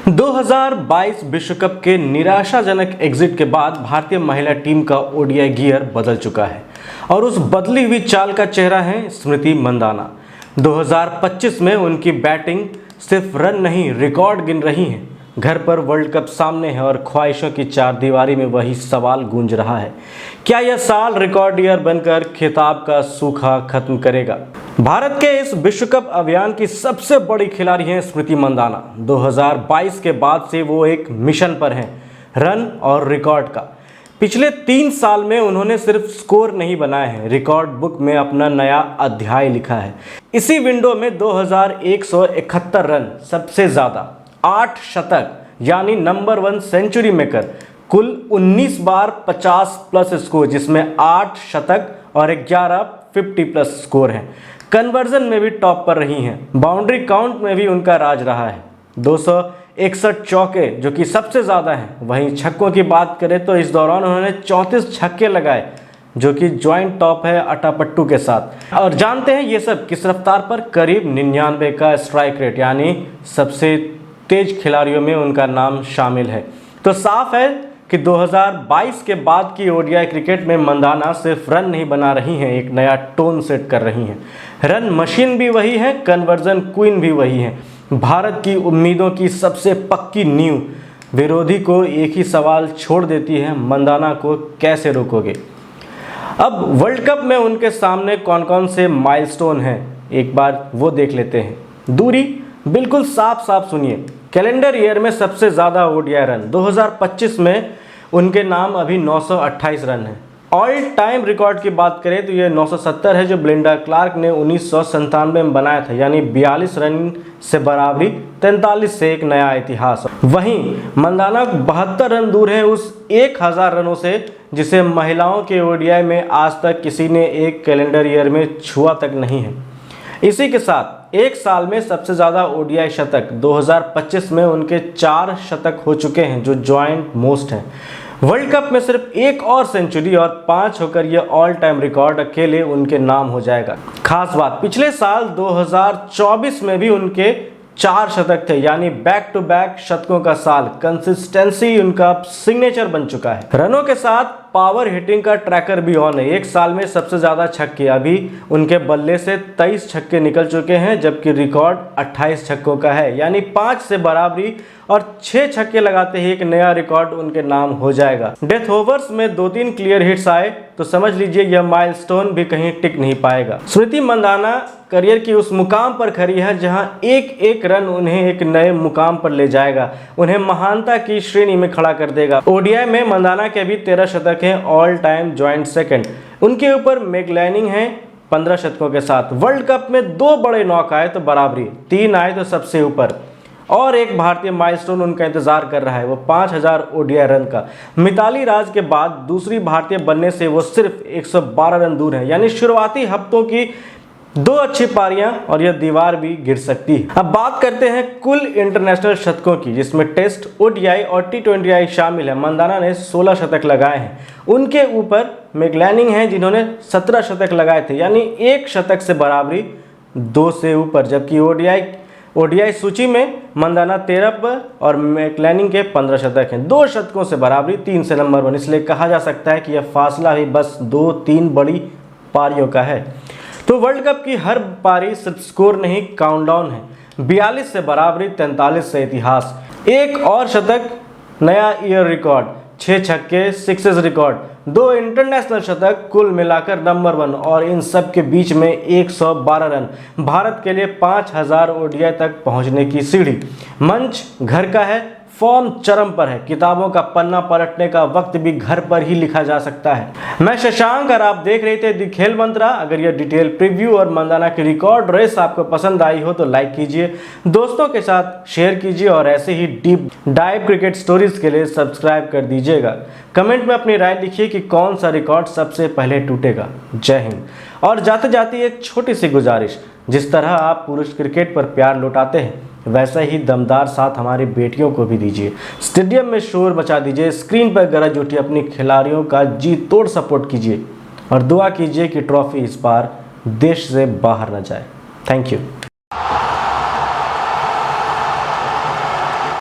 2022 विश्व कप के निराशाजनक एग्जिट के बाद भारतीय महिला टीम का ओडीआई गियर बदल चुका है और उस बदली हुई चाल का चेहरा है स्मृति मंदाना। 2025 में उनकी बैटिंग सिर्फ रन नहीं रिकॉर्ड गिन रही है। घर पर वर्ल्ड कप सामने है और ख्वाहिशों की चारदीवारी में वही सवाल गूंज रहा है, क्या यह साल रिकॉर्ड ईयर बनकर खिताब का सूखा खत्म करेगा? भारत के इस विश्व कप अभियान की सबसे बड़ी खिलाड़ी हैं स्मृति मंदाना। 2022 के बाद से वो एक मिशन पर हैं, रन और रिकॉर्ड का। पिछले 3 साल में उन्होंने सिर्फ स्कोर नहीं बनाए हैं, रिकॉर्ड बुक में अपना नया अध्याय लिखा है। इसी विंडो में 2171 रन सबसे ज़्यादा, 8 शतक यानी नंबर 1 सेंचुरी मेकर, कुल 19 बार 50 प्लस स्कोर जिसमें 8 शतक और 11 50 प्लस स्कोर हैं। कन्वर्जन में भी टॉप पर रही हैं, बाउंड्री काउंट में भी उनका राज रहा है। 261 चौके जो कि सबसे ज़्यादा हैं। वहीं छक्कों की बात करें तो इस दौरान उन्होंने 34 छक्के लगाए जो कि जॉइंट टॉप है अटापट्टू के साथ। और जानते हैं ये सब किस रफ्तार पर? करीब 99 का स्ट्राइक रेट, यानी सबसे तेज खिलाड़ियों में उनका नाम शामिल है। तो साफ है कि 2022 के बाद की ओडीआई क्रिकेट में मंदाना सिर्फ रन नहीं बना रही हैं, एक नया टोन सेट कर रही हैं। रन मशीन भी वही है, कन्वर्जन क्वीन भी वही है। भारत की उम्मीदों की सबसे पक्की नींव विरोधी को एक ही सवाल छोड़ देती है, मंदाना को कैसे रोकोगे? अब वर्ल्ड कप में उनके सामने कौन कौन से माइलस्टोन हैं, एक बार वो देख लेते हैं। दूरी बिल्कुल साफ साफ सुनिए। कैलेंडर ईयर में सबसे ज़्यादा ओडीआई रन 2025 में उनके नाम अभी 928 रन है। ऑल टाइम रिकॉर्ड की बात करें तो ये 970 है जो ब्लिंडा क्लार्क ने 1997 में बनाया था, यानी 42 रन से बराबरी, 43 से एक नया इतिहास। वहीं मंदाना 72 रन दूर है उस 1000 रनों से जिसे महिलाओं के ओडीआई में आज तक किसी ने एक कैलेंडर ईयर में छुआ तक नहीं है। इसी के साथ एक साल में सबसे ज़्यादा ओडीआई शतक 2025 में उनके 4 शतक हो चुके हैं जो जॉइंट मोस्ट हैं। वर्ल्ड कप में सिर्फ एक और सेंचुरी और 5 होकर यह ऑल टाइम रिकॉर्ड अकेले उनके नाम हो जाएगा। खास बात, पिछले साल 2024 में भी उनके 4 शतक थे, यानी बैक टू बैक शतकों का साल। कंसिस्टेंसी उनका सिग्नेचर बन चुका है। रनों के साथ पावर हिटिंग का ट्रैकर भी ऑन है। एक साल में सबसे ज़्यादा छक्के, अभी उनके बल्ले से 23 छक्के निकल चुके हैं जबकि रिकॉर्ड 28 छक्कों का है, यानी 5 से बराबरी और 6 छक्के लगाते ही एक नया रिकॉर्ड उनके नाम हो जाएगा। डेथ ओवर्स में 2-3 क्लियर हिट्स आए तो समझ लीजिए यह माइलस्टोन भी कहीं टिक नहीं पाएगा। स्मृति मंदाना करियर की उस मुकाम पर खड़ी है जहां एक एक रन उन्हें एक नए मुकाम पर ले जाएगा, उन्हें महानता की श्रेणी में खड़ा कर देगा। ओडीआई में मंदाना के भी 13 शतक हैं, ऑल टाइम जॉइंट सेकंड। उनके ऊपर मैगलैनिंग है 15 शतकों के साथ। वर्ल्ड कप में 2 बड़े नॉक आए तो बराबरी, 3 आए तो सबसे ऊपर। और एक भारतीय माइलस्टोन उनका इंतजार कर रहा है, वो 5000 ओडीआई रन का। मिताली राज के बाद दूसरी भारतीय बनने से वो सिर्फ 112 रन दूर है, यानी शुरुआती हफ्तों की 2 अच्छी पारियां और यह दीवार भी गिर सकती है। अब बात करते हैं कुल इंटरनेशनल शतकों की, जिसमें टेस्ट, ओडीआई और टी20आई शामिल है। मंदाना ने 16 शतक लगाए हैं। उनके ऊपर मैगलैनिंग है जिन्होंने 17 शतक लगाए थे, यानी 1 शतक से बराबरी, 2 से ऊपर। जबकि ओडीआई सूची में मंदाना 13 पर और मैगलैनिंग के 15 शतक हैं। 2 शतकों से बराबरी, 3 से नंबर 1। इसलिए कहा जा सकता है कि यह फासला ही बस 2-3 बड़ी पारियों का है। तो वर्ल्ड कप की हर पारी सिर्फ स्कोर नहीं, काउंटडाउन है। 42 से बराबरी, 43 से इतिहास, 1 और शतक, नया ईयर रिकॉर्ड, 6 छक्के, 6 रिकॉर्ड, 2 इंटरनेशनल शतक, कुल मिलाकर नंबर 1। और इन सब के बीच में 112 रन, भारत के लिए 5000 ओडीआई तक पहुंचने की सीढ़ी। मंच घर का है, फॉर्म चरम पर है, किताबों का पन्ना पलटने का वक्त भी घर पर ही लिखा जा सकता है। मैं शशांक और आप देख रहे थे द खेल मंत्रा। अगर यह डिटेल प्रीव्यू और मंदाना की रिकॉर्ड रेस आपको पसंद आई हो तो लाइक कीजिए, दोस्तों के साथ शेयर कीजिए और ऐसे ही डीप डाइव क्रिकेट स्टोरीज के लिए सब्सक्राइब कर दीजिएगा। कमेंट में अपनी राय लिखिए कि कौन सा रिकॉर्ड सबसे पहले टूटेगा। जय हिंद। और जाते जाते एक छोटी सी गुजारिश, जिस तरह आप पुरुष क्रिकेट पर प्यार लौटाते हैं वैसा ही दमदार साथ हमारी बेटियों को भी दीजिए। स्टेडियम में शोर मचा दीजिए, स्क्रीन पर गरज उठी अपनी खिलाड़ियों का जी तोड़ सपोर्ट कीजिए और दुआ कीजिए कि ट्रॉफी इस बार देश से बाहर न जाए। Thank you.